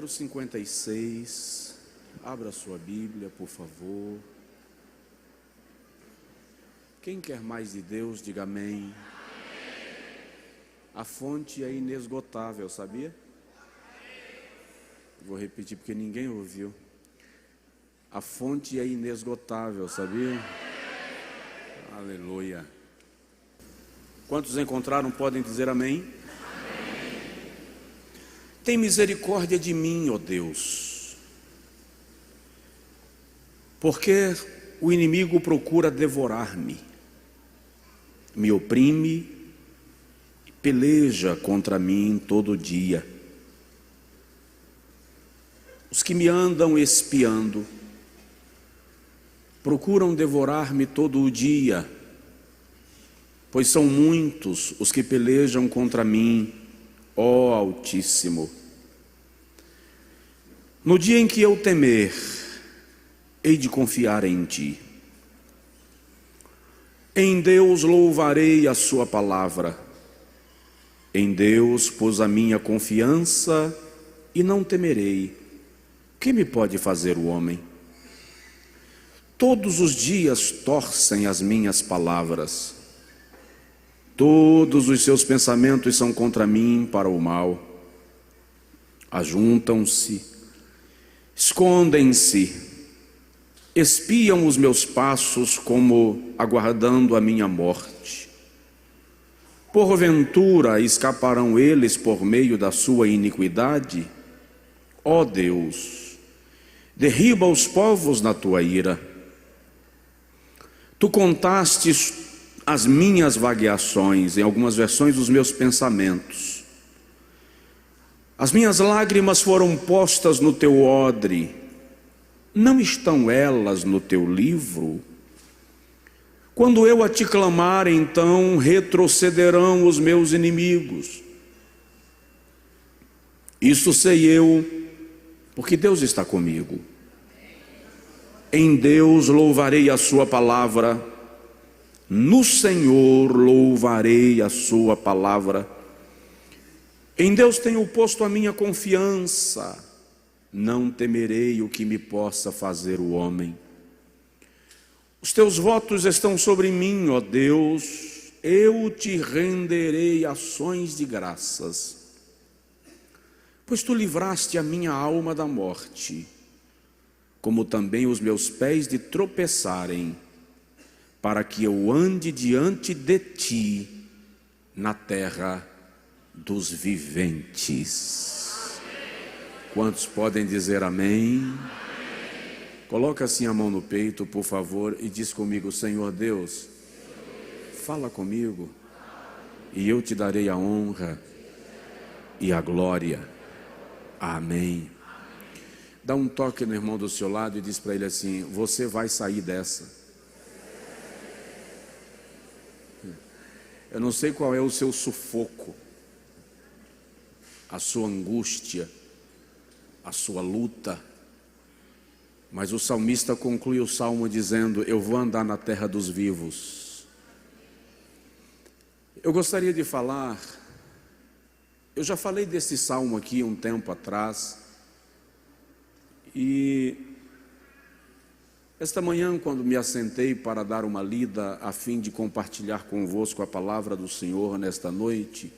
número 56, abra sua Bíblia, por favor. Quem quer mais de Deus, diga amém. A fonte é inesgotável, sabia? Vou repetir porque ninguém ouviu. A fonte é inesgotável, sabia? Aleluia. Quantos encontraram podem dizer amém? Tem misericórdia de mim, ó Deus, porque o inimigo procura devorar-me, me oprime e peleja contra mim todo dia. Os que me andam espiando procuram devorar-me todo o dia, pois são muitos os que pelejam contra mim, ó Altíssimo. No dia em que eu temer, hei de confiar em Ti. Em Deus louvarei a Sua palavra. Em Deus pus a minha confiança e não temerei. O que me pode fazer o homem? Todos os dias torcem as minhas palavras. Todos os seus pensamentos são contra mim para o mal. Ajuntam-se, escondem-se, espiam os meus passos como aguardando a minha morte. Porventura escaparão eles por meio da sua iniquidade? Ó Deus, derriba os povos na tua ira. Tu contastes as minhas vagueações, em algumas versões os meus pensamentos. As minhas lágrimas foram postas no teu odre. Não estão elas no teu livro? Quando eu a te clamar, então retrocederão os meus inimigos. Isso sei eu, porque Deus está comigo. Em Deus louvarei a sua palavra. No Senhor louvarei a sua palavra. Em Deus tenho posto a minha confiança, não temerei o que me possa fazer o homem. Os teus votos estão sobre mim, ó Deus, eu te renderei ações de graças, pois tu livraste a minha alma da morte, como também os meus pés de tropeçarem, para que eu ande diante de ti na terra dos viventes. Quantos podem dizer amém? Coloca assim a mão no peito, por favor, e diz comigo: Senhor Deus, fala comigo, e eu te darei a honra e a glória. Amém. Dá um toque no irmão do seu lado e diz para ele assim: você vai sair dessa. Eu não sei qual é o seu sufoco, a sua angústia, a sua luta, mas o salmista conclui o salmo dizendo: eu vou andar na terra dos vivos. Eu gostaria de falar, eu já falei desse salmo aqui um tempo atrás, e esta manhã, quando me assentei para dar uma lida a fim de compartilhar convosco a palavra do Senhor nesta noite,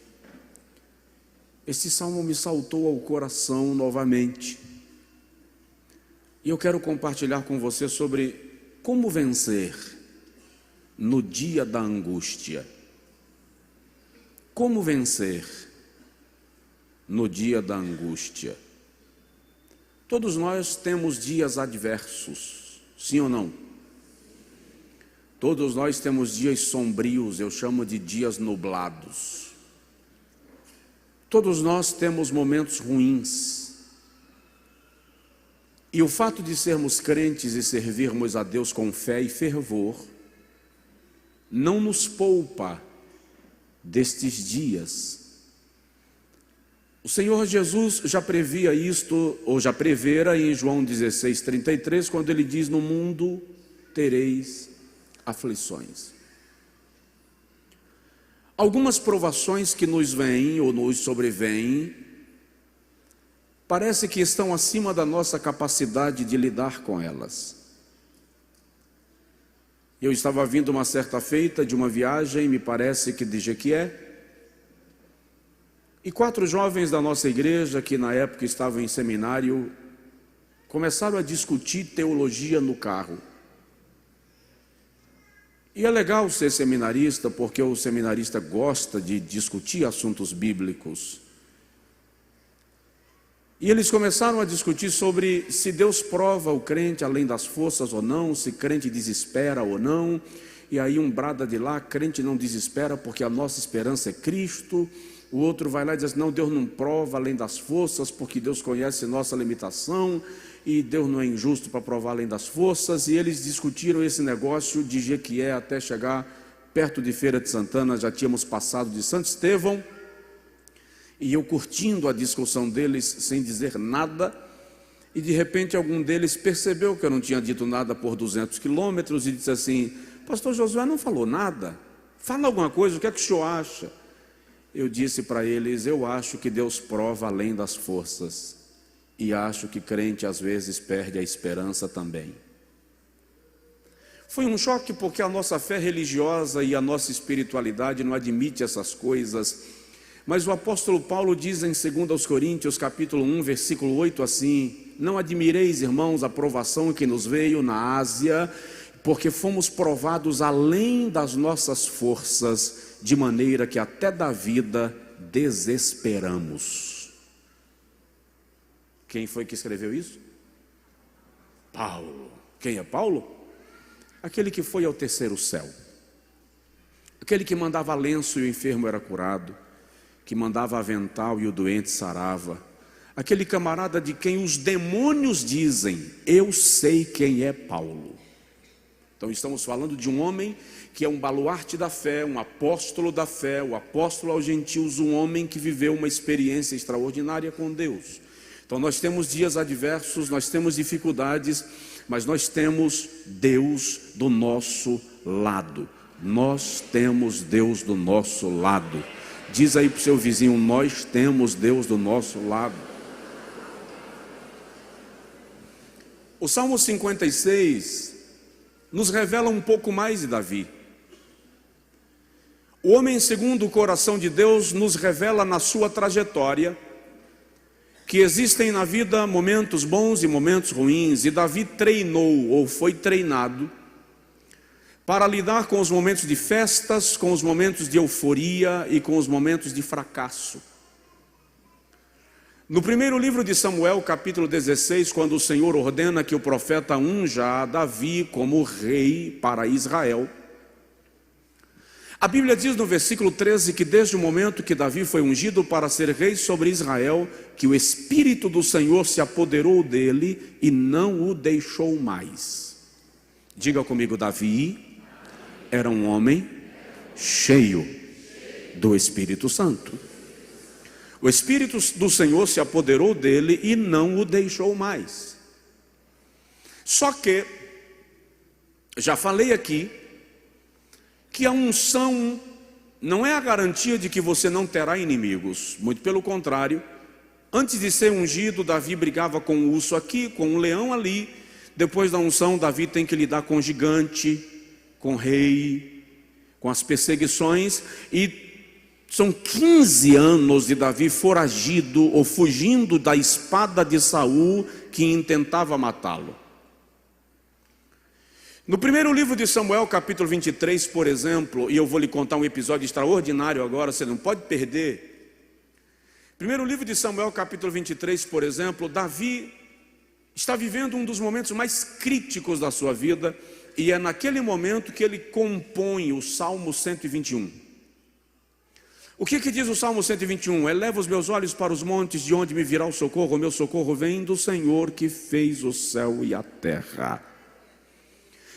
este salmo me saltou ao coração novamente. E eu quero compartilhar com você sobre como vencer no dia da angústia. Como vencer no dia da angústia? Todos nós temos dias adversos, sim ou não? Todos nós temos dias sombrios, eu chamo de dias nublados. Todos nós temos momentos ruins. E o fato de sermos crentes e servirmos a Deus com fé e fervor não nos poupa destes dias. O Senhor Jesus já previa isto, ou já prevera em João 16:33, quando ele diz: no mundo tereis aflições. Algumas provações que nos vêm ou nos sobrevêm parece que estão acima da nossa capacidade de lidar com elas. Eu estava vindo uma certa feita de uma viagem, me parece que de Jequié, e 4 jovens da nossa igreja, que na época estavam em seminário, começaram a discutir teologia no carro. E é legal ser seminarista, porque o seminarista gosta de discutir assuntos bíblicos. E eles começaram a discutir sobre se Deus prova o crente além das forças ou não, se crente desespera ou não. E aí um brada de lá, crente não desespera porque a nossa esperança é Cristo. O outro vai lá e diz assim, não, Deus não prova além das forças porque Deus conhece nossa limitação e Deus não é injusto para provar além das forças. E eles discutiram esse negócio de Jequié até chegar perto de Feira de Santana, já tínhamos passado de Santo Estevão. E eu curtindo a discussão deles sem dizer nada, e de repente algum deles percebeu que eu não tinha dito nada por 200 quilômetros e disse assim, pastor Josué não falou nada, fala alguma coisa, o que é que o senhor acha? Eu disse para eles, eu acho que Deus prova além das forças, e acho que crente às vezes perde a esperança também. Foi um choque porque a nossa fé religiosa e a nossa espiritualidade não admite essas coisas. Mas o apóstolo Paulo diz em 2 Coríntios, capítulo 1, versículo 8, assim, não admireis, irmãos, a provação que nos veio na Ásia, porque fomos provados além das nossas forças, de maneira que até da vida desesperamos. Quem foi que escreveu isso? Paulo. Quem é Paulo? Aquele que foi ao terceiro céu. Aquele que mandava lenço e o enfermo era curado, que mandava avental e o doente sarava, aquele camarada de quem os demônios dizem, eu sei quem é Paulo. Então estamos falando de um homem que é um baluarte da fé, um apóstolo da fé, o apóstolo aos gentios, um homem que viveu uma experiência extraordinária com Deus. Então nós temos dias adversos, nós temos dificuldades, mas nós temos Deus do nosso lado. Nós temos Deus do nosso lado. Diz aí para o seu vizinho, nós temos Deus do nosso lado. O Salmo 56 nos revela um pouco mais de Davi. O homem segundo o coração de Deus nos revela na sua trajetória que existem na vida momentos bons e momentos ruins, e Davi treinou ou foi treinado para lidar com os momentos de festas, com os momentos de euforia e com os momentos de fracasso. No primeiro livro de Samuel, capítulo 16, quando o Senhor ordena que o profeta unja Davi como rei para Israel, a Bíblia diz no versículo 13 que desde o momento que Davi foi ungido para ser rei sobre Israel, que o Espírito do Senhor se apoderou dele e não o deixou mais. Diga comigo, Davi era um homem cheio do Espírito Santo. O Espírito do Senhor se apoderou dele e não o deixou mais. Só que, já falei aqui, que a unção não é a garantia de que você não terá inimigos. Muito pelo contrário, antes de ser ungido, Davi brigava com um urso aqui, com um leão ali. Depois da unção, Davi tem que lidar com gigante, com rei, com as perseguições, e são 15 anos de Davi foragido ou fugindo da espada de Saul que intentava matá-lo. No primeiro livro de Samuel, capítulo 23, por exemplo, e eu vou lhe contar um episódio extraordinário agora, você não pode perder. Primeiro livro de Samuel, capítulo 23, por exemplo, Davi está vivendo um dos momentos mais críticos da sua vida, e é naquele momento que ele compõe o Salmo 121. O que diz o Salmo 121? Eleva os meus olhos para os montes, de onde me virá o socorro. O meu socorro vem do Senhor que fez o céu e a terra.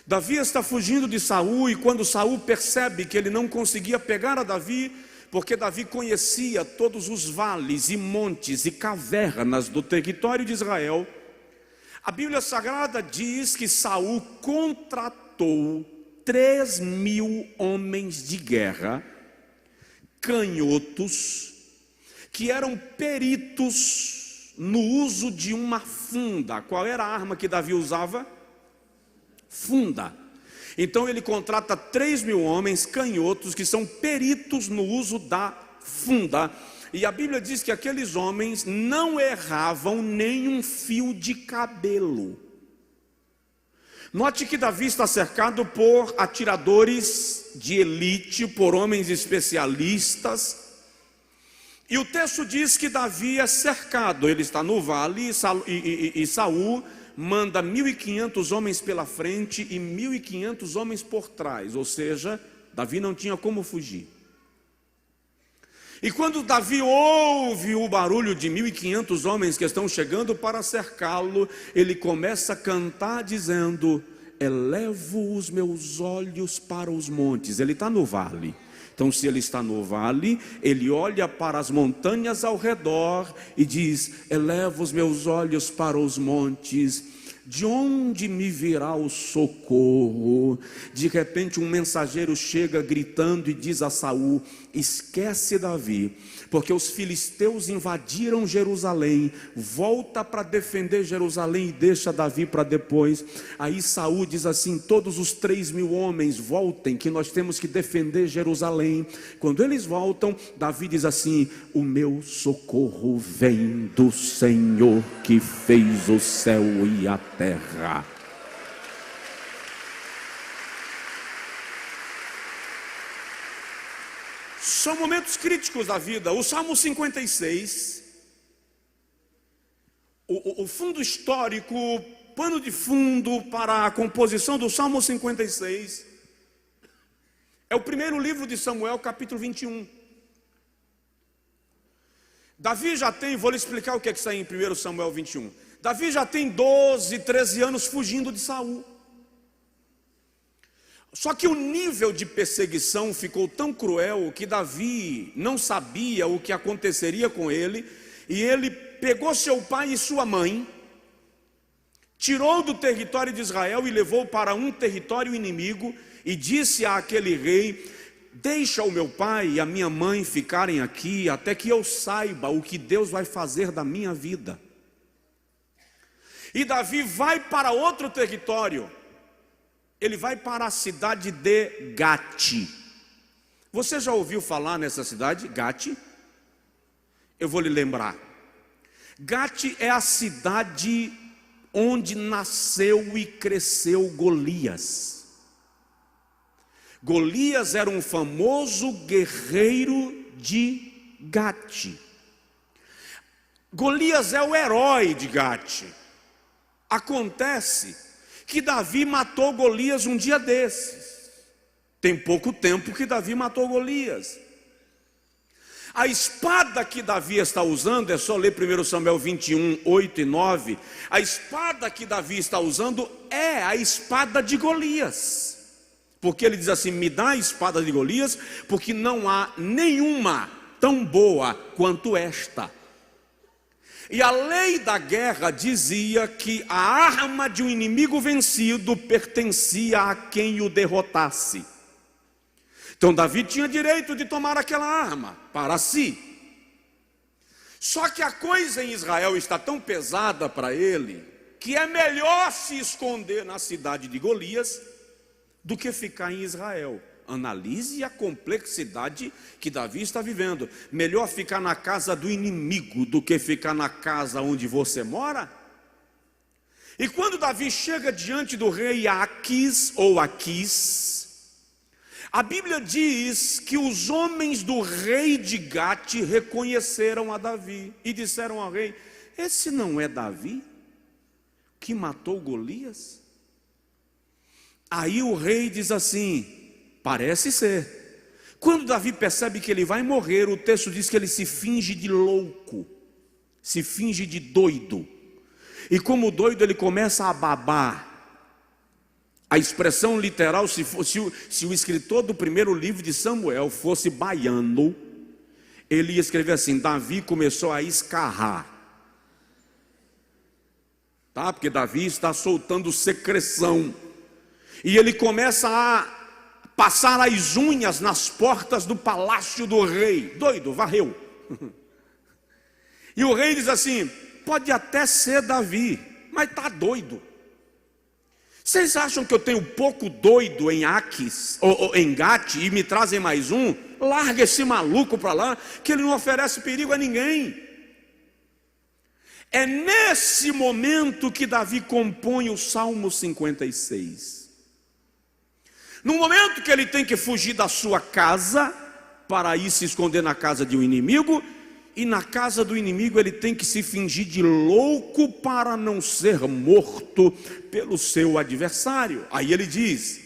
Davi está fugindo de Saul, e quando Saul percebe que ele não conseguia pegar a Davi, porque Davi conhecia todos os vales e montes e cavernas do território de Israel, a Bíblia Sagrada diz que Saul contratou 3.000 homens de guerra, canhotos, que eram peritos no uso de uma funda. Qual era a arma que Davi usava? Funda. Então ele contrata 3.000 homens canhotos que são peritos no uso da funda. E a Bíblia diz que aqueles homens não erravam nem um fio de cabelo. Note que Davi está cercado por atiradores de elite, por homens especialistas. E o texto diz que Davi é cercado, ele está no vale e Saul manda 1.500 homens pela frente e 1.500 homens por trás, ou seja, Davi não tinha como fugir. E quando Davi ouve o barulho de 1.500 homens que estão chegando para cercá-lo, ele começa a cantar dizendo: elevo os meus olhos para os montes. Ele está no vale. Então, se ele está no vale, ele olha para as montanhas ao redor e diz: elevo os meus olhos para os montes, de onde me virá o socorro? De repente um mensageiro chega gritando e diz a Saul: esquece Davi, porque os filisteus invadiram Jerusalém, volta para defender Jerusalém e deixa Davi para depois. Aí Saul diz assim: todos os 3.000 homens voltem, que nós temos que defender Jerusalém. Quando eles voltam, Davi diz assim: o meu socorro vem do Senhor que fez o céu e a terra. São momentos críticos da vida. O Salmo 56, o fundo histórico, o pano de fundo para a composição do Salmo 56, é o primeiro livro de Samuel, capítulo 21. Davi já tem, vou lhe explicar o que é que está em 1 Samuel 21. Davi já tem 12, 13 anos fugindo de Saul. Só que o nível de perseguição ficou tão cruel que Davi não sabia o que aconteceria com ele, e ele pegou seu pai e sua mãe, tirou do território de Israel e levou para um território inimigo, e disse àquele rei: deixa o meu pai e a minha mãe ficarem aqui, até que eu saiba o que Deus vai fazer da minha vida. E Davi vai para outro território. Ele vai para a cidade de Gate. Você já ouviu falar nessa cidade, Gate? Eu vou lhe lembrar. Gate é a cidade onde nasceu e cresceu Golias. Golias era um famoso guerreiro de Gate. Golias é o herói de Gate. Acontece que Davi matou Golias um dia desses. Tem pouco tempo que Davi matou Golias. A espada que Davi está usando, é só ler 1 Samuel 21, 8 e 9. A espada que Davi está usando é a espada de Golias. Porque ele diz assim: me dá a espada de Golias, porque não há nenhuma tão boa quanto esta. E a lei da guerra dizia que a arma de um inimigo vencido pertencia a quem o derrotasse. Então Davi tinha direito de tomar aquela arma para si. Só que a coisa em Israel está tão pesada para ele, que é melhor se esconder na cidade de Golias do que ficar em Israel. Analise a complexidade que Davi está vivendo. Melhor ficar na casa do inimigo do que ficar na casa onde você mora. E quando Davi chega diante do rei Aquis, ou Aquis, a Bíblia diz que os homens do rei de Gate reconheceram a Davi e disseram ao rei: esse não é Davi que matou Golias? Aí o rei diz assim: parece ser. Quando Davi percebe que ele vai morrer, o texto diz que ele se finge de louco, se finge de doido. E como doido ele começa a babar. A expressão literal, se o escritor do primeiro livro de Samuel fosse baiano, ele ia escrever assim: Davi começou a escarrar. Tá? Porque Davi está soltando secreção. E ele começa a passar as unhas nas portas do palácio do rei. Doido, varreu. E o rei diz assim: pode até ser Davi, mas está doido. Vocês acham que eu tenho pouco doido em Aques, ou em Gate, e me trazem mais um? Larga esse maluco para lá, que ele não oferece perigo a ninguém. É nesse momento que Davi compõe o Salmo 56. No momento que ele tem que fugir da sua casa, para ir se esconder na casa de um inimigo, e na casa do inimigo ele tem que se fingir de louco para não ser morto pelo seu adversário. Aí ele diz: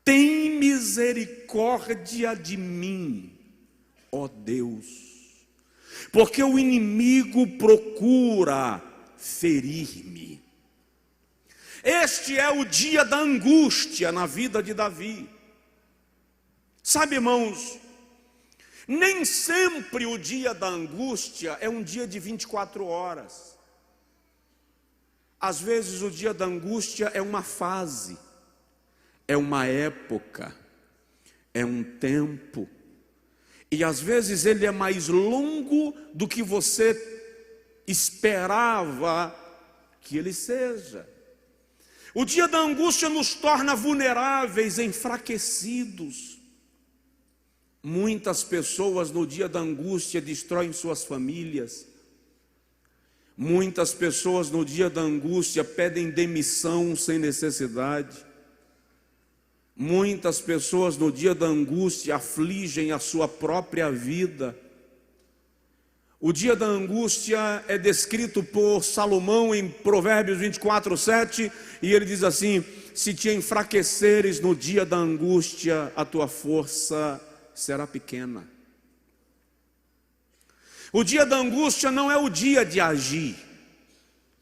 tem misericórdia de mim, ó Deus, porque o inimigo procura ferir-me. Este é o dia da angústia na vida de Davi. Sabe, irmãos, nem sempre o dia da angústia é um dia de 24 horas. Às vezes o dia da angústia é uma fase, é uma época, é um tempo. E às vezes ele é mais longo do que você esperava que ele seja. O dia da angústia nos torna vulneráveis, enfraquecidos. Muitas pessoas no dia da angústia destroem suas famílias. Muitas pessoas no dia da angústia pedem demissão sem necessidade. Muitas pessoas no dia da angústia afligem a sua própria vida. O dia da angústia é descrito por Salomão em Provérbios 24:7, e ele diz assim: se te enfraqueceres no dia da angústia, a tua força será pequena. O dia da angústia não é o dia de agir,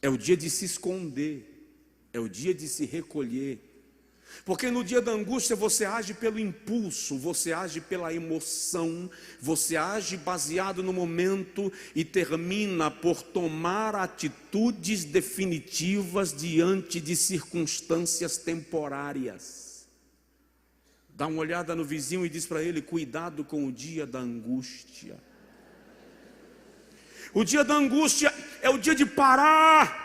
é o dia de se esconder, é o dia de se recolher. Porque no dia da angústia você age pelo impulso, você age pela emoção, você age baseado no momento e termina por tomar atitudes definitivas diante de circunstâncias temporárias. Dá uma olhada no vizinho e diz para ele: cuidado com o dia da angústia. O dia da angústia é o dia de parar.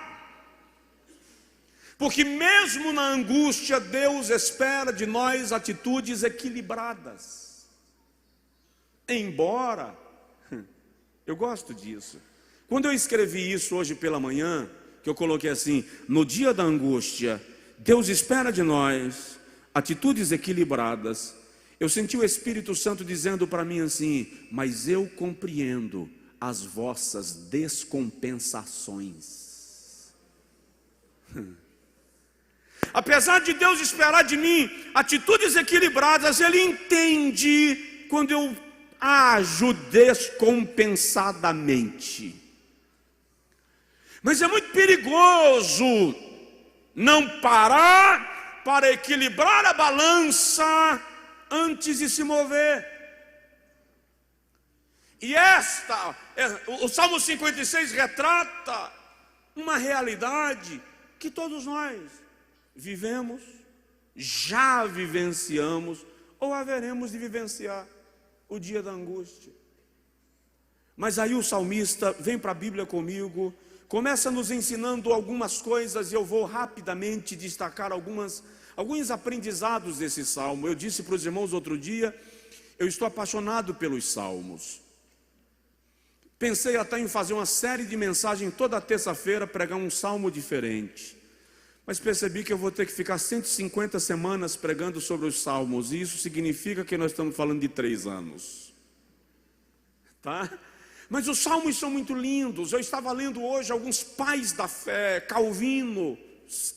Porque mesmo na angústia, Deus espera de nós atitudes equilibradas. Embora, eu gosto disso. Quando eu escrevi isso hoje pela manhã, que eu coloquei assim: no dia da angústia, Deus espera de nós atitudes equilibradas. Eu senti o Espírito Santo dizendo para mim assim: mas eu compreendo as vossas descompensações. Apesar de Deus esperar de mim atitudes equilibradas, Ele entende quando eu ajo descompensadamente. Mas é muito perigoso não parar para equilibrar a balança antes de se mover. E o Salmo 56 retrata uma realidade que todos nós vivemos, já vivenciamos, ou haveremos de vivenciar: o dia da angústia. Mas aí o salmista vem para a Bíblia comigo, começa nos ensinando algumas coisas, e eu vou rapidamente destacar alguns aprendizados desse salmo. Eu disse para os irmãos outro dia, eu estou apaixonado pelos salmos. Pensei até em fazer uma série de mensagens toda terça-feira, pregar um salmo diferente. Mas percebi que eu vou ter que ficar 150 semanas pregando sobre os salmos, e isso significa que nós estamos falando de 3 anos. Tá? Mas os salmos são muito lindos. Eu estava lendo hoje alguns pais da fé: Calvino,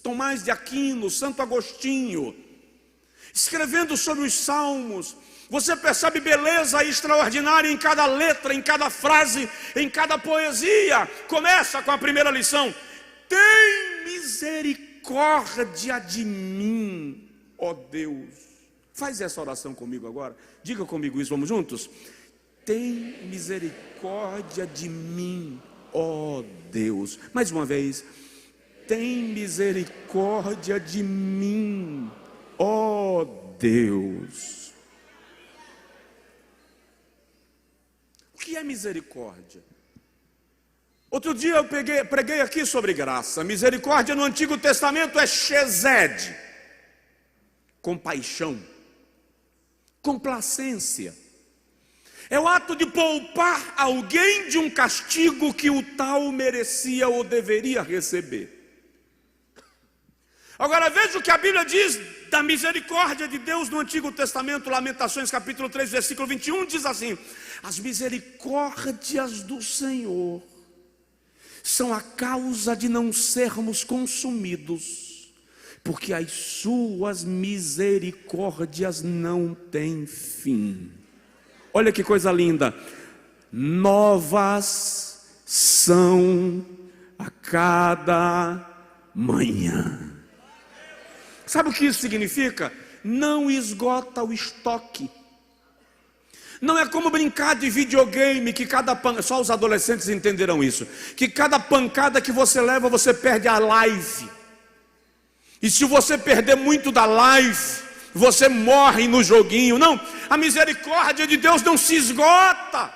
Tomás de Aquino, Santo Agostinho, escrevendo sobre os salmos. Você percebe beleza extraordinária em cada letra, em cada frase, em cada poesia. Começa com a primeira lição: tem misericórdia de mim, ó Deus. Faz essa oração comigo agora. Diga comigo isso, vamos juntos? Tem misericórdia de mim, ó Deus. Mais uma vez: tem misericórdia de mim, ó Deus. O que é misericórdia? Outro dia eu preguei aqui sobre graça. Misericórdia no Antigo Testamento é chesed, compaixão, complacência. É o ato de poupar alguém de um castigo que o tal merecia ou deveria receber. Agora veja o que a Bíblia diz da misericórdia de Deus no Antigo Testamento. Lamentações capítulo 3, versículo 21, diz assim: as misericórdias do Senhor são a causa de não sermos consumidos, porque as suas misericórdias não têm fim. Olha que coisa linda. Novas são a cada manhã. Sabe o que isso significa? Não esgota o estoque. Não é como brincar de videogame, que cada pancada, só os adolescentes entenderão isso, que cada pancada que você leva, você perde a live. E se você perder muito da live, você morre no joguinho. Não, a misericórdia de Deus não se esgota.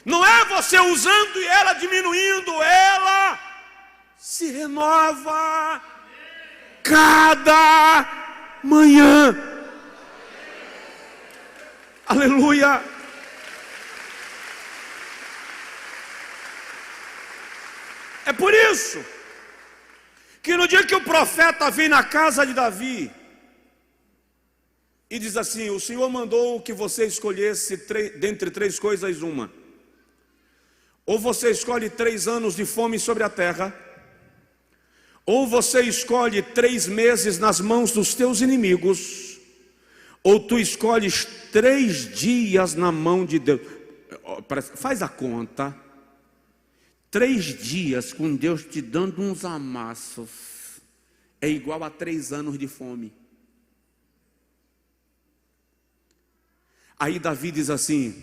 Não é você usando e ela diminuindo, ela se renova cada manhã. Aleluia. É por isso que no dia que o profeta vem na casa de Davi e diz assim: o Senhor mandou que você escolhesse dentre três coisas uma. Ou você escolhe 3 anos de fome sobre a terra, ou você escolhe 3 meses nas mãos dos teus inimigos, ou tu escolhes 3 dias na mão de Deus. Faz a conta. 3 dias com Deus te dando uns amassos é igual a 3 anos de fome. Aí Davi diz assim: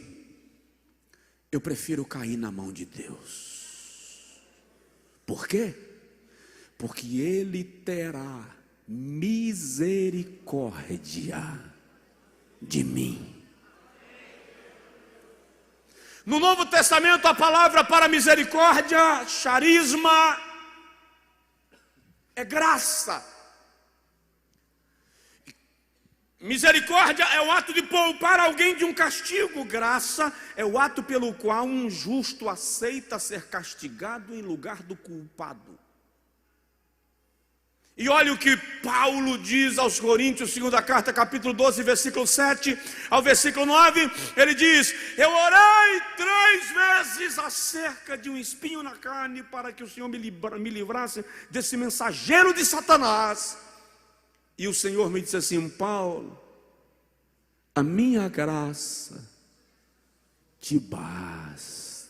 eu prefiro cair na mão de Deus. Por quê? Porque Ele terá misericórdia de mim. No Novo Testamento, a palavra para misericórdia, charisma, é graça. Misericórdia é o ato de poupar alguém de um castigo. Graça é o ato pelo qual um justo aceita ser castigado em lugar do culpado. E olha o que Paulo diz aos Coríntios, segunda carta, capítulo 12, versículo 7 ao versículo 9. Ele diz: eu orei 3 vezes acerca de um espinho na carne, para que o Senhor me livrasse desse mensageiro de Satanás. E o Senhor me disse assim: Paulo, a minha graça te basta.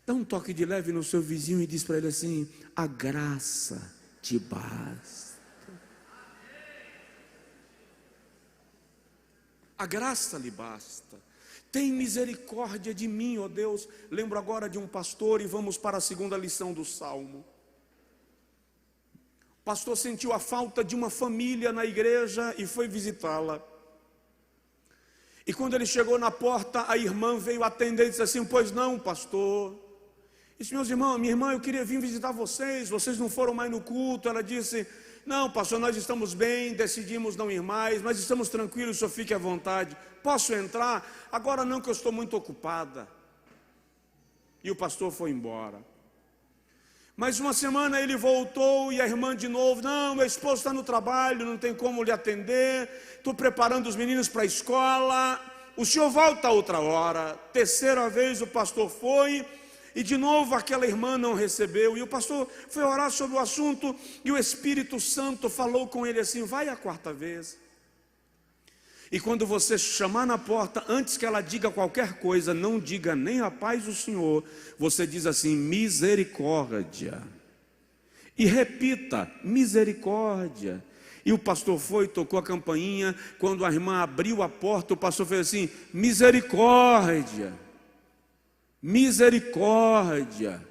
Dá um toque de leve no seu vizinho e diz para ele assim: a graça te basta. A graça lhe basta. Tem misericórdia de mim, ó Deus. Lembro agora de um pastor, e vamos para a segunda lição do Salmo. O pastor sentiu a falta de uma família na igreja e foi visitá-la. E quando ele chegou na porta, a irmã veio atender e disse assim: pois não, pastor. Disse: meus irmãos, minha irmã, eu queria vir visitar vocês não foram mais no culto. Ela disse: não, pastor, nós estamos bem, decidimos não ir mais, mas estamos tranquilos, o senhor fique à vontade. Posso entrar? Agora não, que eu estou muito ocupada. E o pastor foi embora. Mais uma semana ele voltou e a irmã de novo: não, meu esposo está no trabalho, não tem como lhe atender, estou preparando os meninos para a escola, o senhor volta outra hora. Terceira vez o pastor foi, e de novo aquela irmã não recebeu, e o pastor foi orar sobre o assunto, e o Espírito Santo falou com ele assim: vai a 4ª vez, e quando você chamar na porta, antes que ela diga qualquer coisa, não diga nem a paz do Senhor, você diz assim: misericórdia, e repita: misericórdia. E o pastor foi, tocou a campainha. Quando a irmã abriu a porta, o pastor fez assim: misericórdia, misericórdia,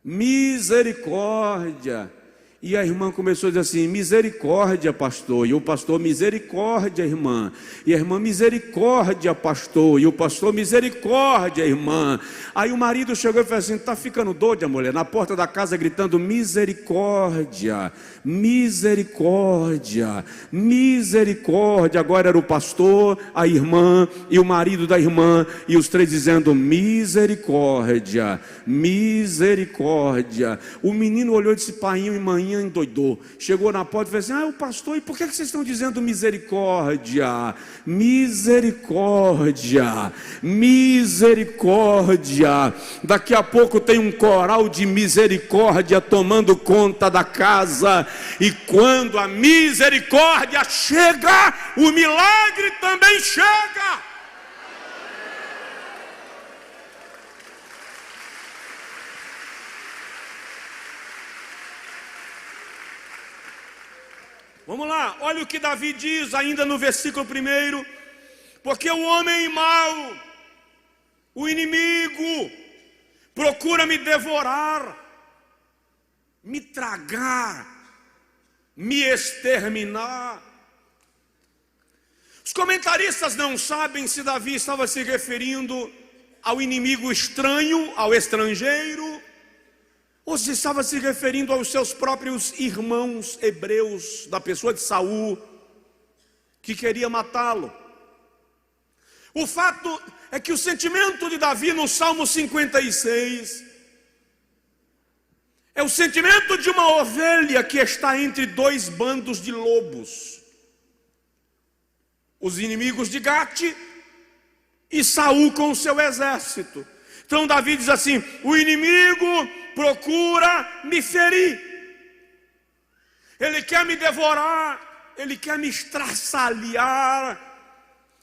misericórdia. E a irmã começou a dizer assim: misericórdia, pastor. E o pastor: misericórdia, irmã. E a irmã: misericórdia, pastor. E o pastor: misericórdia, irmã. Aí o marido chegou e falou assim: está ficando doida, mulher? Na porta da casa gritando: misericórdia, misericórdia, misericórdia. Agora era o pastor, a irmã e o marido da irmã, e os três dizendo: misericórdia, misericórdia. O menino olhou e disse: painho e manhã, endoidou. Chegou na porta e falou assim: o pastor, e por que vocês estão dizendo misericórdia? Misericórdia, misericórdia. Daqui a pouco tem um coral de misericórdia tomando conta da casa, e quando a misericórdia chega, o milagre também chega. Vamos lá, olha o que Davi diz ainda no versículo 1: porque o homem mau, o inimigo, procura me devorar, me tragar, me exterminar. Os comentaristas não sabem se Davi estava se referindo ao inimigo estranho, ao estrangeiro, ou se estava se referindo aos seus próprios irmãos hebreus, da pessoa de Saul, que queria matá-lo. O fato é que o sentimento de Davi no Salmo 56 é o sentimento de uma ovelha que está entre dois bandos de lobos, os inimigos de Gate e Saul com o seu exército. Então Davi diz assim: o inimigo procura me ferir, ele quer me devorar, ele quer me estraçalhar,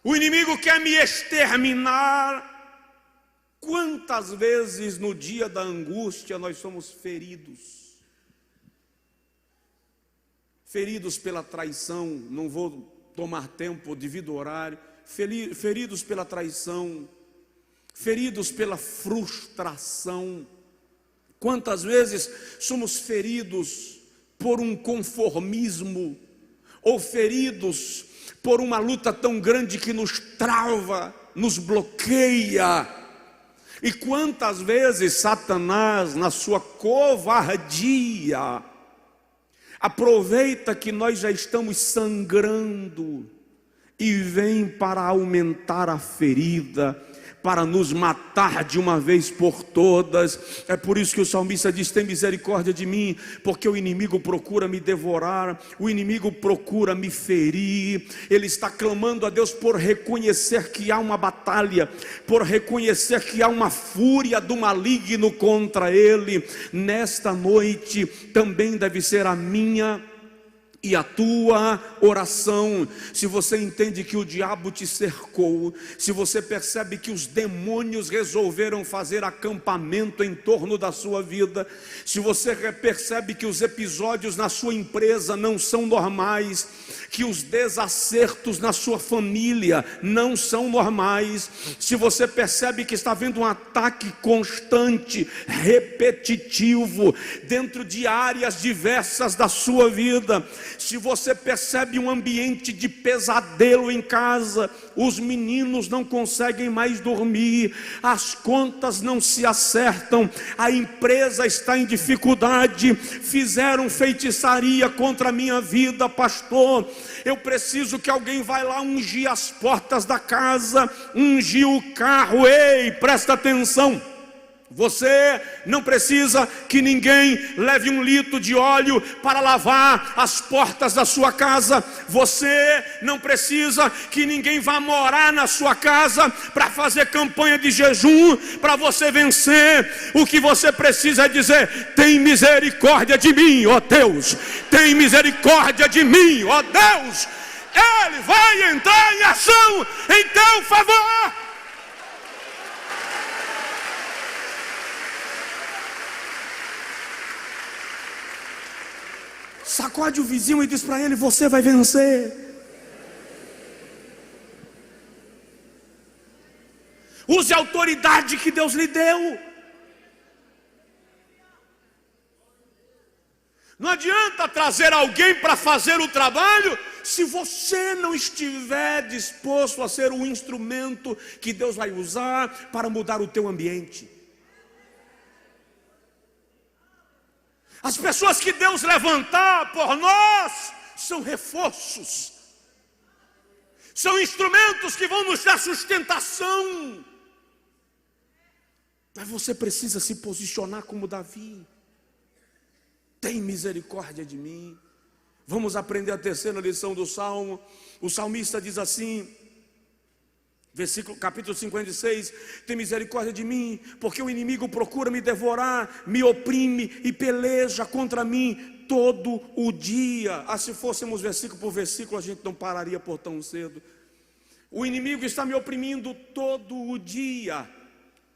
o inimigo quer me exterminar. Quantas vezes no dia da angústia nós somos feridos? Feridos pela traição, não vou tomar tempo devido ao horário, feridos pela traição, feridos pela frustração. Quantas vezes somos feridos por um conformismo, ou feridos por uma luta tão grande que nos trava, nos bloqueia. E quantas vezes Satanás, na sua covardia, aproveita que nós já estamos sangrando e vem para aumentar a ferida, para nos matar de uma vez por todas. É por isso que o salmista diz: tem misericórdia de mim, porque o inimigo procura me devorar, o inimigo procura me ferir. Ele está clamando a Deus por reconhecer que há uma batalha, por reconhecer que há uma fúria do maligno contra ele. Nesta noite também deve ser a minha e a tua oração. Se você entende que o diabo te cercou, se você percebe que os demônios resolveram fazer acampamento em torno da sua vida, se você percebe que os episódios na sua empresa não são normais, que os desacertos na sua família não são normais, se você percebe que está havendo um ataque constante, repetitivo, dentro de áreas diversas da sua vida, se você percebe um ambiente de pesadelo em casa, os meninos não conseguem mais dormir, as contas não se acertam, a empresa está em dificuldade, fizeram feitiçaria contra a minha vida, pastor, eu preciso que alguém vá lá ungir as portas da casa, ungir o carro. Ei, presta atenção. Você não precisa que ninguém leve um litro de óleo para lavar as portas da sua casa. Você não precisa que ninguém vá morar na sua casa para fazer campanha de jejum para você vencer. O que você precisa é dizer: tem misericórdia de mim, ó Deus. Tem misericórdia de mim, ó Deus. Ele vai entrar em ação em teu favor. Sacode o vizinho e diz para ele: você vai vencer. Use a autoridade que Deus lhe deu. Não adianta trazer alguém para fazer o trabalho se você não estiver disposto a ser o instrumento que Deus vai usar para mudar o teu ambiente. As pessoas que Deus levantar por nós são reforços, são instrumentos que vão nos dar sustentação. Mas você precisa se posicionar como Davi. Tem misericórdia de mim. Vamos aprender a terceira lição do Salmo. O salmista diz assim, capítulo 56, tem misericórdia de mim, porque o inimigo procura me devorar, me oprime e peleja contra mim todo o dia. Se fôssemos versículo por versículo, a gente não pararia por tão cedo. O inimigo está me oprimindo todo o dia.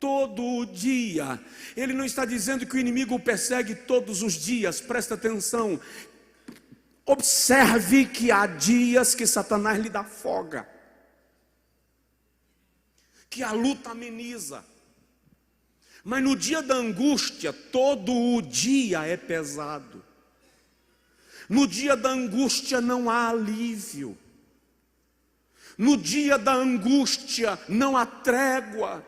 Todo o dia. Ele não está dizendo que o inimigo o persegue todos os dias. Presta atenção. Observe que há dias que Satanás lhe dá folga, que a luta ameniza. Mas no dia da angústia, todo o dia é pesado. No dia da angústia não há alívio. No dia da angústia não há trégua.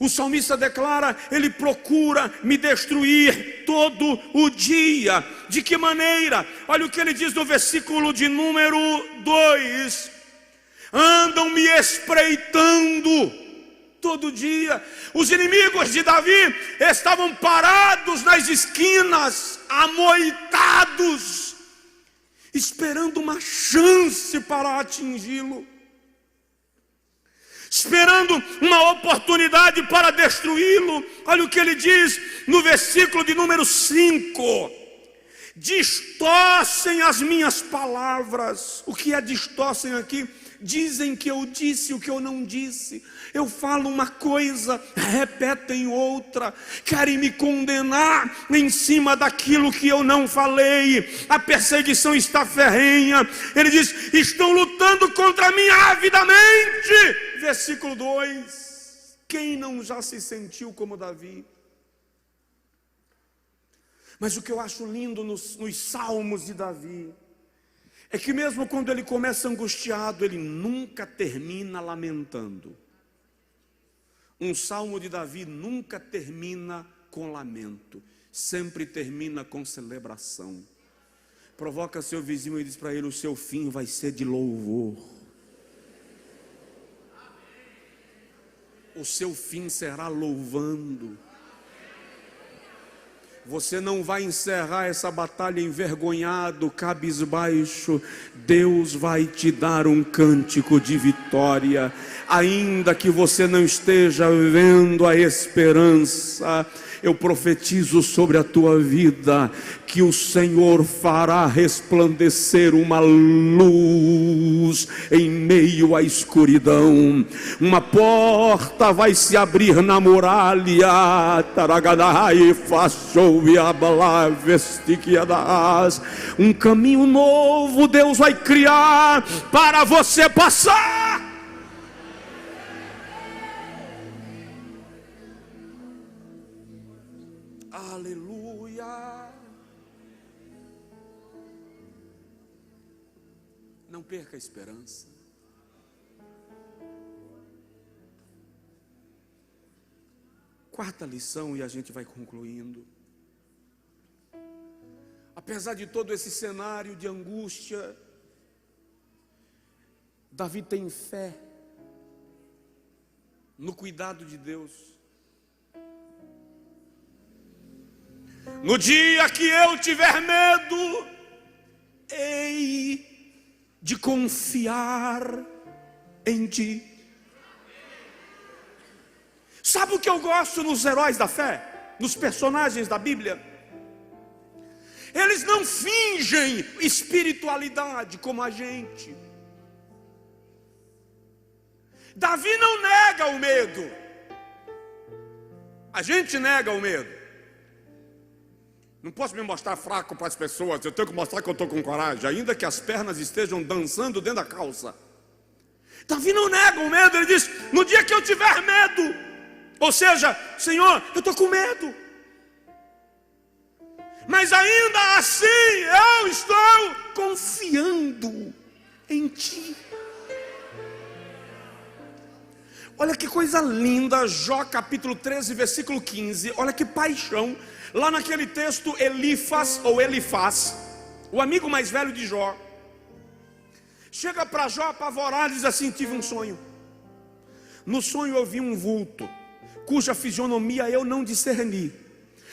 O salmista declara, ele procura me destruir todo o dia. De que maneira? Olha o que ele diz no versículo de número 2. Andam me espreitando todo dia. Os inimigos de Davi estavam parados nas esquinas, amoitados, esperando uma chance para atingi-lo, esperando uma oportunidade para destruí-lo. Olha o que ele diz no versículo de número 5. Distorcem as minhas palavras. O que é distorcem aqui? Dizem que eu disse o que eu não disse. Eu falo uma coisa, repetem outra. Querem me condenar em cima daquilo que eu não falei. A perseguição está ferrenha. Ele diz, estão lutando contra mim avidamente. Versículo 2. Quem não já se sentiu como Davi? Mas o que eu acho lindo nos salmos de Davi é que mesmo quando ele começa angustiado, ele nunca termina lamentando. Um salmo de Davi nunca termina com lamento, sempre termina com celebração. Provoca seu vizinho e diz para ele, o seu fim vai ser de louvor. O seu fim será louvando. Você não vai encerrar essa batalha envergonhado, cabisbaixo. Deus vai te dar um cântico de vitória, ainda que você não esteja vendo a esperança. Eu profetizo sobre a tua vida que o Senhor fará resplandecer uma luz em meio à escuridão. Uma porta vai se abrir na muralha. Um caminho novo Deus vai criar para você passar. Aleluia. Não perca a esperança. Quarta lição e a gente vai concluindo. Apesar de todo esse cenário de angústia, Davi tem fé no cuidado de Deus. No dia que eu tiver medo, hei de confiar em ti. Sabe o que eu gosto nos heróis da fé, nos personagens da Bíblia? Eles não fingem espiritualidade como a gente. Davi não nega o medo. A gente nega o medo. Não posso me mostrar fraco para as pessoas, eu tenho que mostrar que eu estou com coragem, ainda que as pernas estejam dançando dentro da calça. Davi não nega o medo, ele diz, no dia que eu tiver medo, ou seja, Senhor, eu estou com medo, mas ainda assim eu estou confiando em ti. Olha que coisa linda, Jó capítulo 13, versículo 15. Olha que paixão. Lá naquele texto, Elifaz, o amigo mais velho de Jó, chega para Jó apavorado e diz assim: tive um sonho. No sonho eu vi um vulto, cuja fisionomia eu não discerni,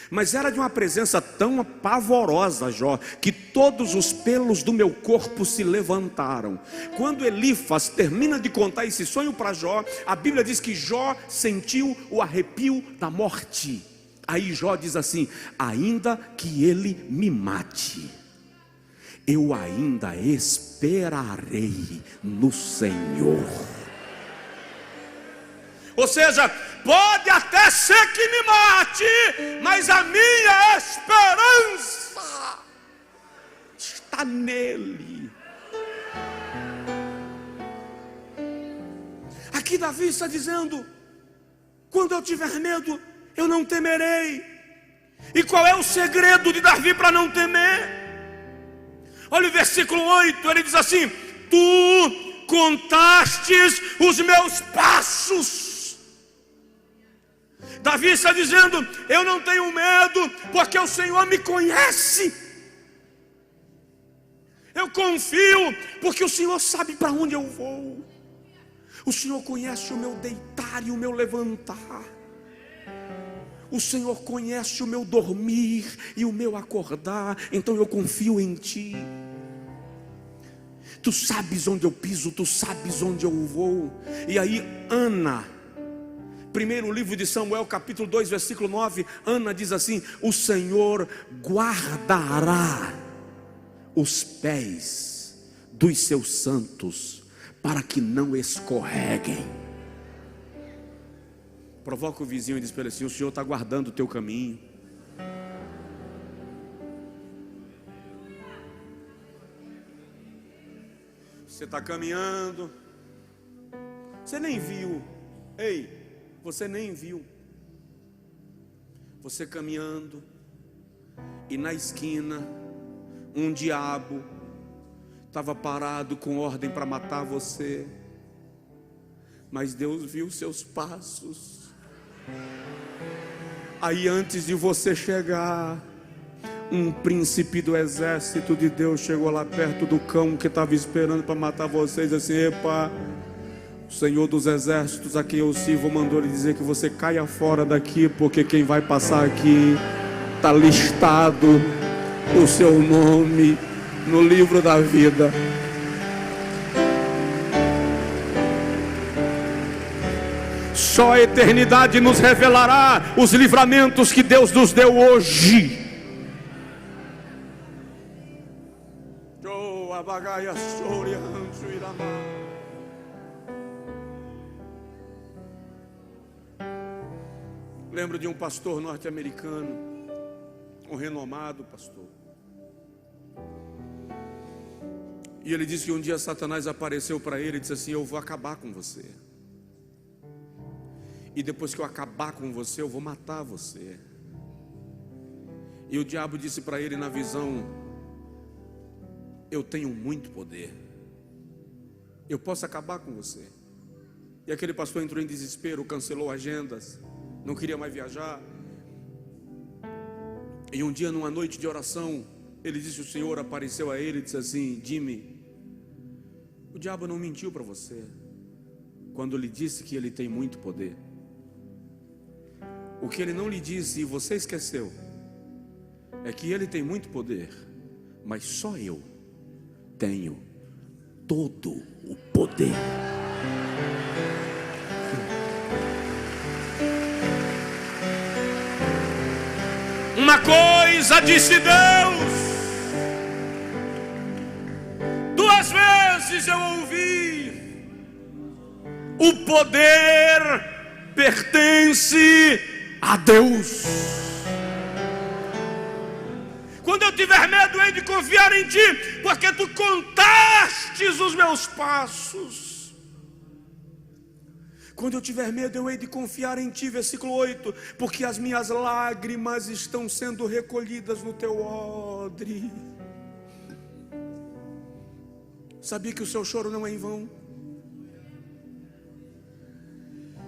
mas era de uma presença tão pavorosa, Jó, que todos os pelos do meu corpo se levantaram. Quando Elifaz termina de contar esse sonho para Jó, a Bíblia diz que Jó sentiu o arrepio da morte. Aí Jó diz assim: ainda que ele me mate, eu ainda esperarei no Senhor. Ou seja, pode até ser que me mate, mas a minha esperança está nele. Aqui Davi está dizendo: quando eu tiver medo, eu não temerei. E qual é o segredo de Davi para não temer? Olha o versículo 8, ele diz assim: tu contastes os meus passos. Davi está dizendo: eu não tenho medo, porque o Senhor me conhece. Eu confio, porque o Senhor sabe para onde eu vou. O Senhor conhece o meu deitar e o meu levantar. O Senhor conhece o meu dormir e o meu acordar. Então eu confio em ti. Tu sabes onde eu piso, tu sabes onde eu vou. E aí Ana, primeiro livro de Samuel, capítulo 2, versículo 9, Ana diz assim: o Senhor guardará os pés dos seus santos, para que não escorreguem. Provoca o vizinho e diz para ele assim: o Senhor está guardando o teu caminho. Você está caminhando, você nem viu. Ei, você nem viu. Você caminhando, e na esquina um diabo estava parado com ordem para matar você. Mas Deus viu seus passos. Aí antes de você chegar, um príncipe do exército de Deus chegou lá perto do cão que estava esperando para matar vocês, assim: epa, o Senhor dos exércitos a quem eu sirvo mandou lhe dizer que você caia fora daqui, porque quem vai passar aqui está listado o seu nome no livro da vida. Só a eternidade nos revelará os livramentos que Deus nos deu hoje. Lembro de um pastor norte-americano, um renomado pastor. E ele disse que um dia Satanás apareceu para ele e disse assim: eu vou acabar com você. E depois que eu acabar com você, eu vou matar você. E o diabo disse para ele na visão: eu tenho muito poder, eu posso acabar com você. E aquele pastor entrou em desespero, cancelou agendas, não queria mais viajar. E um dia, numa noite de oração, ele disse: o Senhor apareceu a ele e disse assim: Jimmy, o diabo não mentiu para você quando lhe disse que ele tem muito poder. O que ele não lhe disse, e você esqueceu, é que ele tem muito poder, mas só eu tenho todo o poder. Uma coisa disse Deus, duas vezes eu ouvi: o poder pertence a Deus. Quando eu tiver medo, hei de confiar em ti, porque tu contastes os meus passos. Quando eu tiver medo, eu hei de confiar em ti, versículo 8, porque as minhas lágrimas estão sendo recolhidas no teu odre. Sabia que o seu choro não é em vão?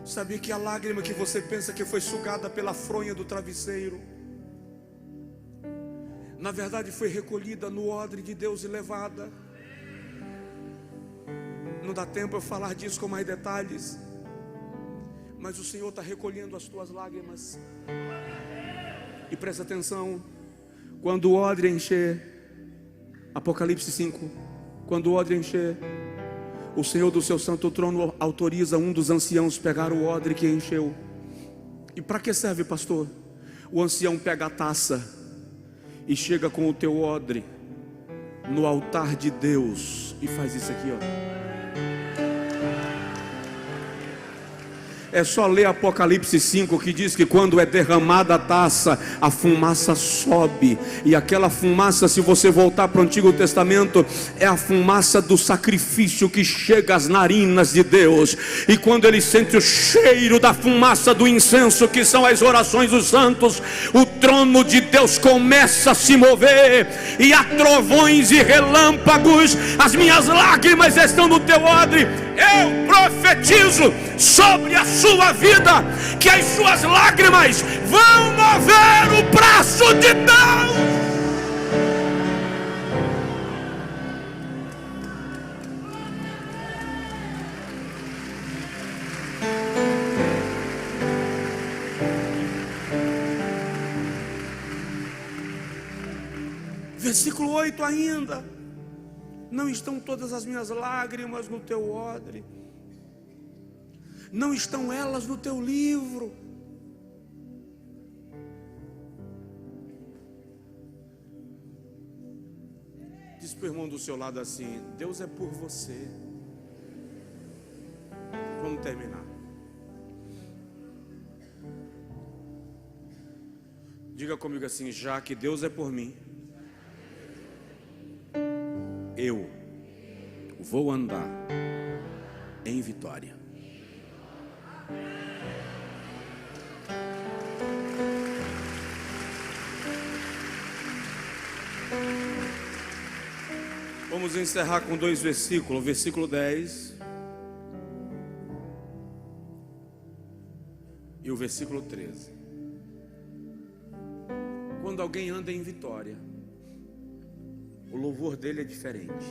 Sabia que a lágrima que você pensa que foi sugada pela fronha do travesseiro, na verdade foi recolhida no odre de Deus e levada? Não dá tempo eu falar disso com mais detalhes, mas o Senhor está recolhendo as tuas lágrimas. E presta atenção, quando o odre encher, Apocalipse 5, quando o odre encher, o Senhor do seu santo trono autoriza um dos anciãos pegar o odre que encheu. E para que serve, pastor? O ancião pega a taça e chega com o teu odre no altar de Deus e faz isso aqui, ó. É só ler Apocalipse 5 que diz que quando é derramada a taça, a fumaça sobe. E aquela fumaça, se você voltar para o Antigo Testamento, é a fumaça do sacrifício que chega às narinas de Deus. E quando ele sente o cheiro da fumaça do incenso, que são as orações dos santos, o trono de Deus começa a se mover, e há trovões e relâmpagos. As minhas lágrimas estão no teu odre. Eu profetizo sobre a sua vida que as suas lágrimas vão mover o braço de Deus. Versículo 8 ainda: não estão todas as minhas lágrimas no teu odre? Não estão elas no teu livro? Diz para o irmão do seu lado assim: Deus é por você. Vamos terminar. Diga comigo assim: já que Deus é por mim, eu vou andar em vitória. Vamos encerrar com 2 versículos, versículo 10 e o versículo 13. Quando alguém anda em vitória, o louvor dele é diferente.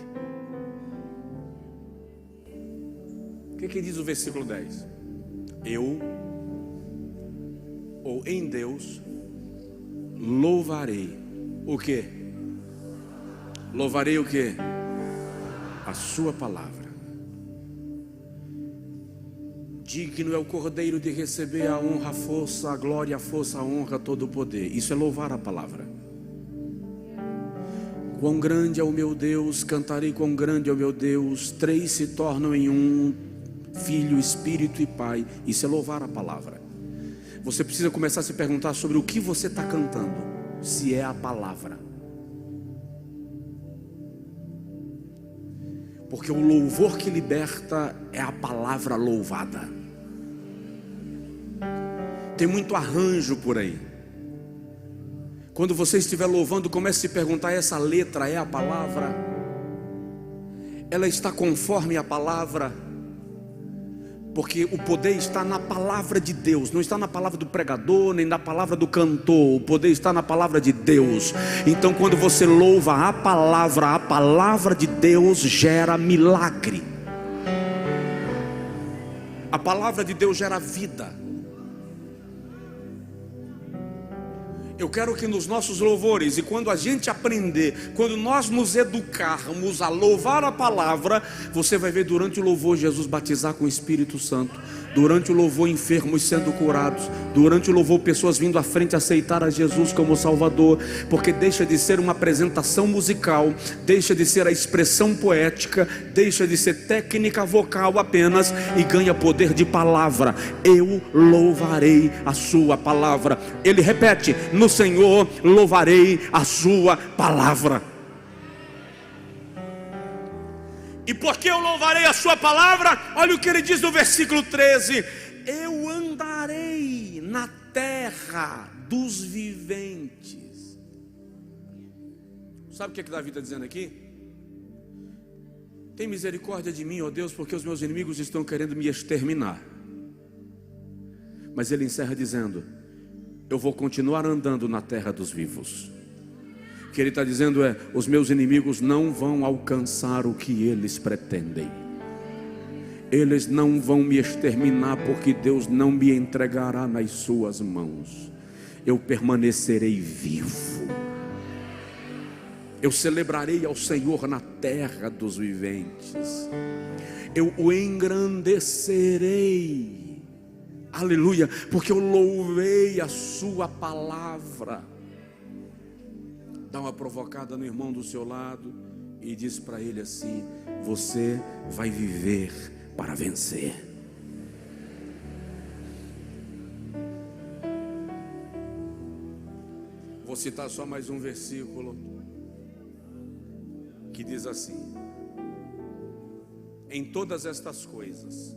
O que diz o versículo 10? Eu, ou em Deus, louvarei o quê? Louvarei o quê? A sua palavra. Digno é o Cordeiro de receber a honra, a força, a glória, a força, a honra, todo o poder. Isso é louvar a palavra. Quão grande é o meu Deus, cantarei quão grande é o meu Deus. 3 se tornam em um, Filho, Espírito e Pai. Isso é louvar a palavra. Você precisa começar a se perguntar sobre o que você está cantando, se é a palavra. Porque o louvor que liberta é a palavra louvada. Tem muito arranjo por aí. Quando você estiver louvando, comece a se perguntar: essa letra é a palavra? Ela está conforme a palavra? Porque o poder está na palavra de Deus, não está na palavra do pregador, nem na palavra do cantor. O poder está na palavra de Deus. Então quando você louva a palavra de Deus gera milagre. A palavra de Deus gera vida. Eu quero que nos nossos louvores, e quando a gente aprender, quando nós nos educarmos a louvar a palavra, você vai ver durante o louvor Jesus batizar com o Espírito Santo, durante o louvor enfermos sendo curados, durante o louvor pessoas vindo à frente aceitar a Jesus como Salvador, porque deixa de ser uma apresentação musical, deixa de ser a expressão poética, deixa de ser técnica vocal apenas e ganha poder de palavra. Eu louvarei a sua palavra. Ele repete: no Senhor louvarei a sua palavra. E porque eu louvarei a sua palavra, olha o que ele diz no versículo 13: eu andarei na terra dos viventes. Sabe o que Davi está dizendo aqui? Tem misericórdia de mim, ó Deus, porque os meus inimigos estão querendo me exterminar. Mas ele encerra dizendo: eu vou continuar andando na terra dos vivos. O que ele está dizendo é: os meus inimigos não vão alcançar o que eles pretendem. Eles não vão me exterminar, porque Deus não me entregará nas suas mãos. Eu permanecerei vivo. Eu celebrarei ao Senhor na terra dos viventes. Eu o engrandecerei. Aleluia, porque eu louvei a sua palavra. Dá uma provocada no irmão do seu lado e diz para ele assim: você vai viver para vencer. Vou citar só mais um versículo que diz assim: em todas estas coisas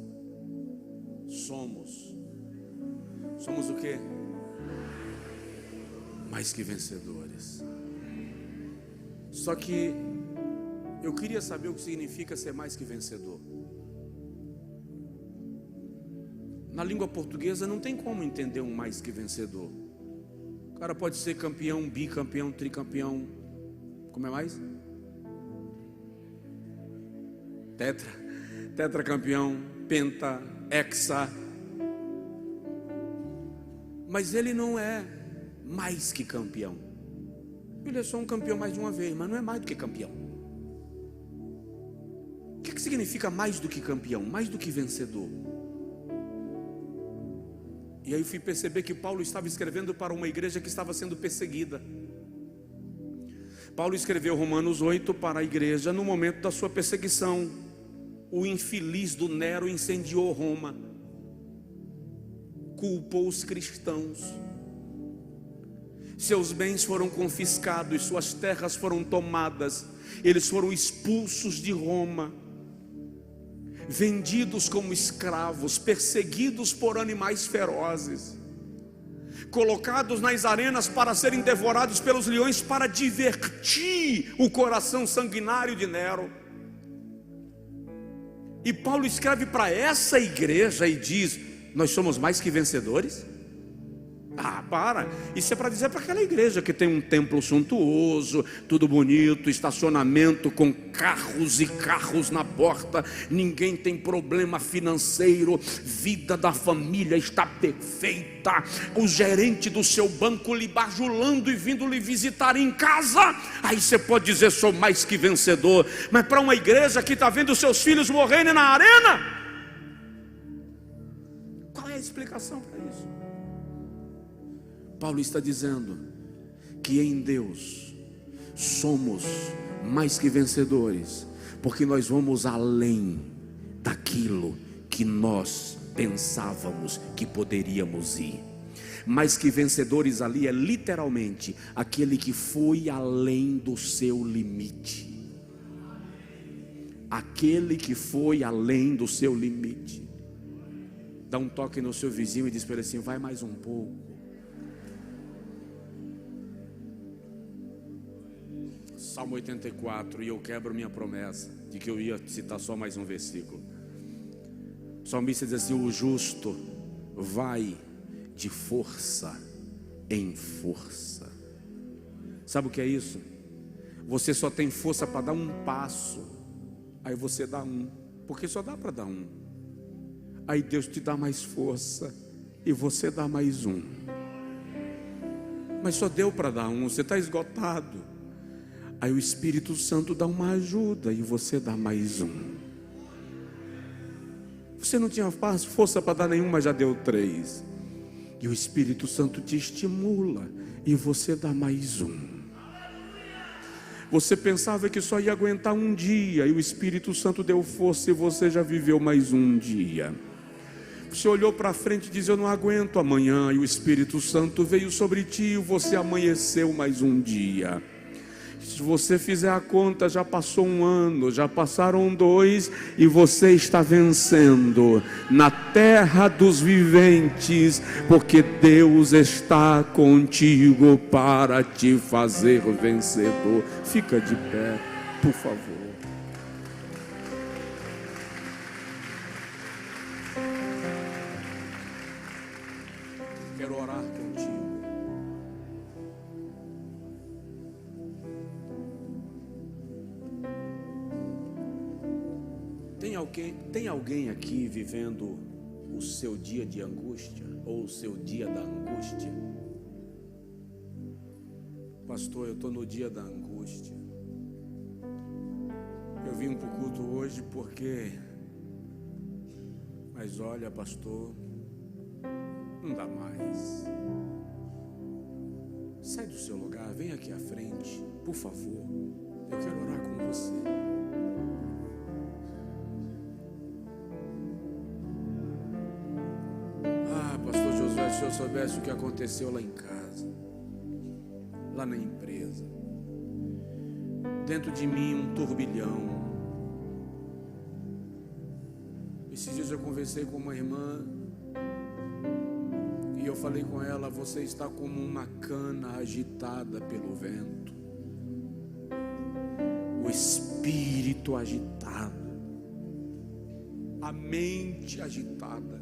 somos o quê? Mais que vencedores. Só que eu queria saber o que significa ser mais que vencedor. Na língua portuguesa não tem como entender um mais que vencedor. O cara pode ser campeão, bicampeão, tricampeão. Como é mais? Tetracampeão, penta, hexa. Mas ele não é mais que campeão. Ele é só um campeão mais de uma vez, mas não é mais do que campeão. O que significa mais do que campeão? Mais do que vencedor? E aí eu fui perceber que Paulo estava escrevendo para uma igreja que estava sendo perseguida. Paulo escreveu Romanos 8 para a igreja no momento da sua perseguição. O infeliz do Nero incendiou Roma, culpou os cristãos. Seus bens foram confiscados, suas terras foram tomadas, eles foram expulsos de Roma, vendidos como escravos, perseguidos por animais ferozes, colocados nas arenas para serem devorados pelos leões, para divertir o coração sanguinário de Nero. E Paulo escreve para essa igreja e diz: nós somos mais que vencedores? Ah, para! Isso é para dizer para aquela igreja que tem um templo suntuoso, tudo bonito, estacionamento com carros e carros na porta, ninguém tem problema financeiro, vida da família está perfeita, o gerente do seu banco lhe bajulando e vindo lhe visitar em casa. Aí você pode dizer: sou mais que vencedor. Mas para uma igreja que está vendo seus filhos morrerem na arena, qual é a explicação para isso? Paulo está dizendo que em Deus somos mais que vencedores, porque nós vamos além daquilo que nós pensávamos que poderíamos ir. Mais que vencedores ali é literalmente aquele que foi além do seu limite. Aquele que foi além do seu limite. Dá um toque no seu vizinho e diz para ele assim: vai mais um pouco. Salmo 84, e eu quebro minha promessa de que eu ia citar só mais um versículo. O salmista diz assim: o justo vai de força em força. Sabe o que é isso? Você só tem força para dar um passo, aí você dá um, porque só dá para dar um. Aí Deus te dá mais força e você dá mais um. Mas só deu para dar um, você está esgotado. Aí o Espírito Santo dá uma ajuda e você dá mais um. Você não tinha força para dar nenhum, mas já deu 3. E o Espírito Santo te estimula e você dá mais um. Você pensava que só ia aguentar um dia, e o Espírito Santo deu força e você já viveu mais um dia. Você olhou para frente e disse: eu não aguento amanhã, e o Espírito Santo veio sobre ti e você amanheceu mais um dia. Se você fizer a conta, já passou um ano, já passaram 2 e você está vencendo na terra dos viventes, porque Deus está contigo para te fazer vencedor. Fica de pé, por favor. Quero orar contigo. Tem alguém aqui vivendo o seu dia de angústia ou o seu dia da angústia? Pastor, eu estou no dia da angústia. Eu vim para o culto hoje porque... Mas olha, pastor, não dá mais. Sai do seu lugar, vem aqui à frente, por favor. Eu quero orar com você. Pastor Josué, se eu soubesse o que aconteceu lá em casa, lá na empresa, dentro de mim um turbilhão. Esses dias eu conversei com uma irmã e eu falei com ela: você está como uma cana agitada pelo vento, o espírito agitado, a mente agitada.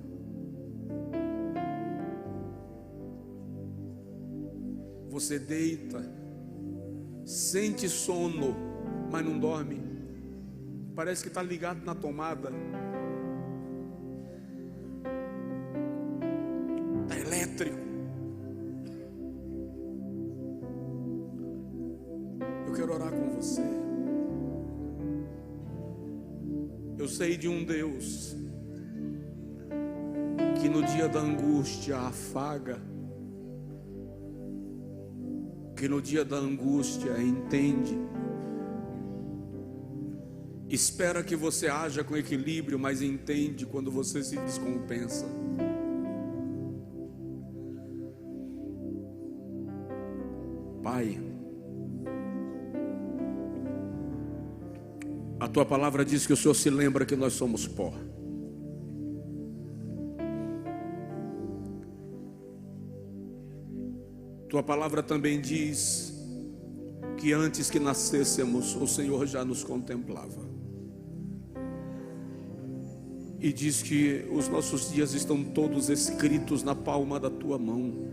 Você deita, sente sono, mas não dorme. Parece que está ligado na tomada. Está elétrico. Eu quero orar com você. Eu sei de um Deus que no dia da angústia afaga, que no dia da angústia entende, espera que você haja com equilíbrio, mas entende quando você se descompensa. Pai, a tua palavra diz que o Senhor se lembra que nós somos pó. Tua palavra também diz que antes que nascêssemos, o Senhor já nos contemplava. E diz que os nossos dias estão todos escritos na palma da tua mão.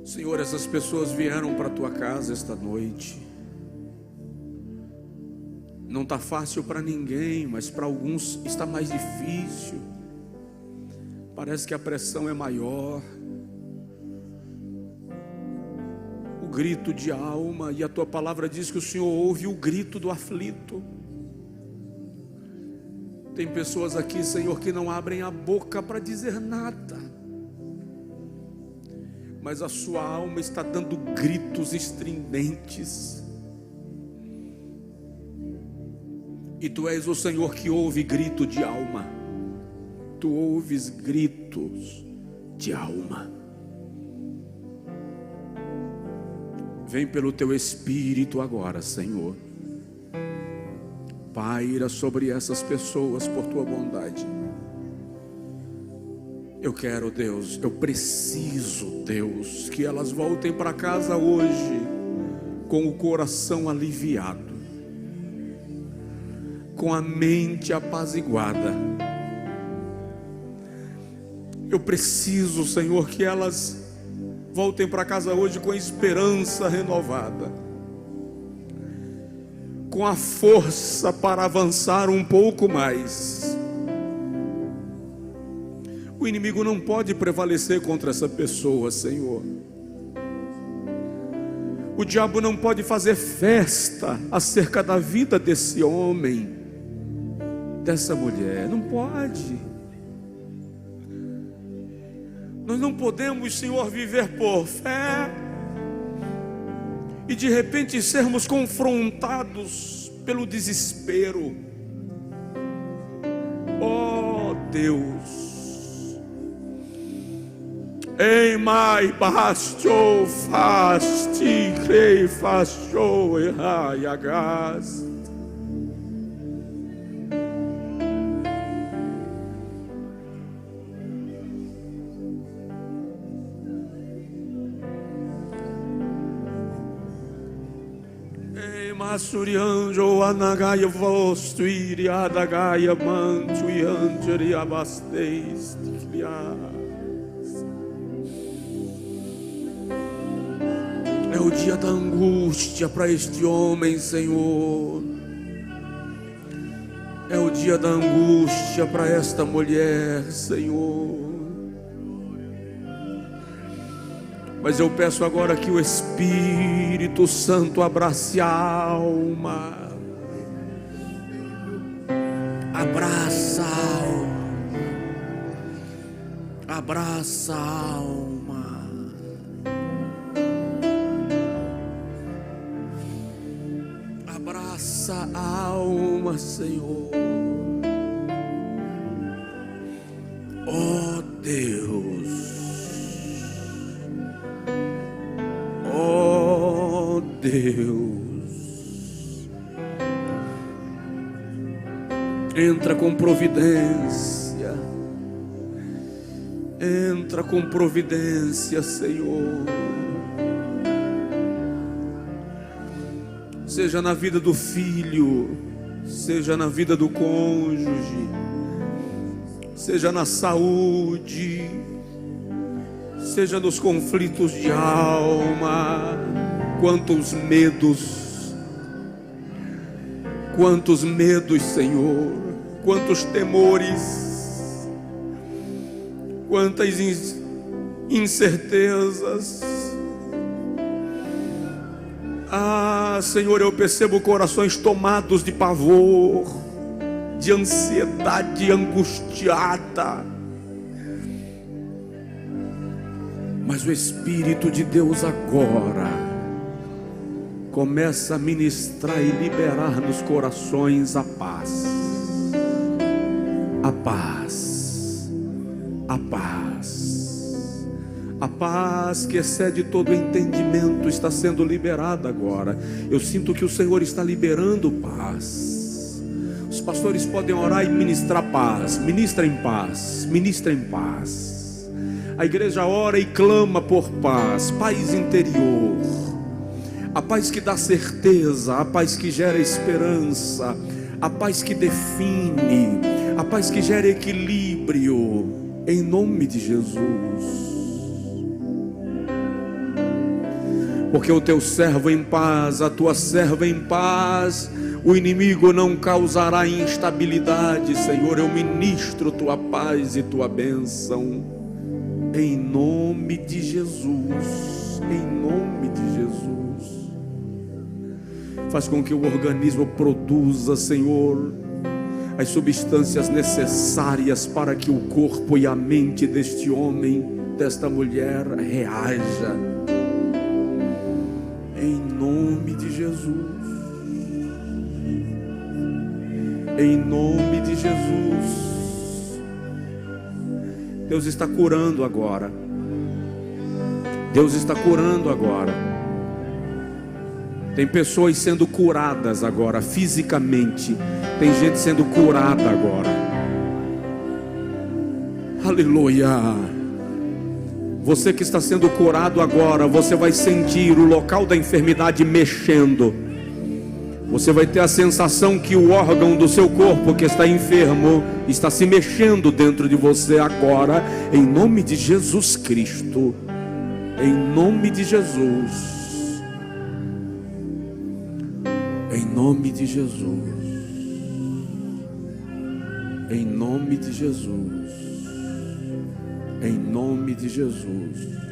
Senhor, essas pessoas vieram para a tua casa esta noite. Não está fácil para ninguém, mas para alguns está mais difícil. Parece que a pressão é maior, o grito de alma, e a tua palavra diz que o Senhor ouve o grito do aflito. Tem pessoas aqui, Senhor, que não abrem a boca para dizer nada, mas a sua alma está dando gritos estridentes, e tu és o Senhor que ouve grito de alma. Tu ouves gritos de alma. Vem pelo teu Espírito agora, Senhor. Paira sobre essas pessoas por tua bondade. Eu quero, Deus, eu preciso, Deus, que elas voltem para casa hoje com o coração aliviado, com a mente apaziguada. Eu preciso, Senhor, que elas voltem para casa hoje com esperança renovada, com a força para avançar um pouco mais. O inimigo não pode prevalecer contra essa pessoa, Senhor. O diabo não pode fazer festa acerca da vida desse homem, dessa mulher. Não pode. Nós não podemos, Senhor, viver por fé e de repente sermos confrontados pelo desespero. Oh Deus, Em mai basto fasti crei fascio e rayagas. Em masurianjo anagaia vosto iriada gaia manto e angeri abasteis ticliar. É o dia da angústia para este homem, Senhor. É o dia da angústia para esta mulher, Senhor. Mas eu peço agora que o Espírito Santo abrace a alma. Abraça a alma. Abraça a alma. Abraça a alma, Senhor. Oh Deus, oh Deus, entra com providência, entra com providência, Senhor. Seja na vida do filho, seja na vida do cônjuge, seja na saúde, seja nos conflitos de alma. Quantos medos, Senhor, quantos temores, quantas incertezas. Ah, Senhor, eu percebo corações tomados de pavor, de ansiedade angustiada. Mas o Espírito de Deus agora começa a ministrar e liberar nos corações a paz. A paz. A paz. A paz que excede todo entendimento está sendo liberada agora. Eu sinto que o Senhor está liberando paz. Os pastores podem orar e ministrar paz. Ministra em paz. Ministra em paz. A igreja ora e clama por paz. Paz interior. A paz que dá certeza. A paz que gera esperança. A paz que define. A paz que gera equilíbrio. Em nome de Jesus. Porque o teu servo em paz, a tua serva em paz, o inimigo não causará instabilidade, Senhor. Eu ministro tua paz e tua bênção, em nome de Jesus, em nome de Jesus. Faz com que o organismo produza, Senhor, as substâncias necessárias para que o corpo e a mente deste homem, desta mulher, reaja. Em nome de Jesus. Em nome de Jesus. Deus está curando agora. Deus está curando agora. Tem pessoas sendo curadas agora, fisicamente. Tem gente sendo curada agora. Aleluia. Você que está sendo curado agora, você vai sentir o local da enfermidade mexendo. Você vai ter a sensação que o órgão do seu corpo que está enfermo está se mexendo dentro de você agora, em nome de Jesus Cristo. Em nome de Jesus. Em nome de Jesus. Em nome de Jesus. Em nome de Jesus.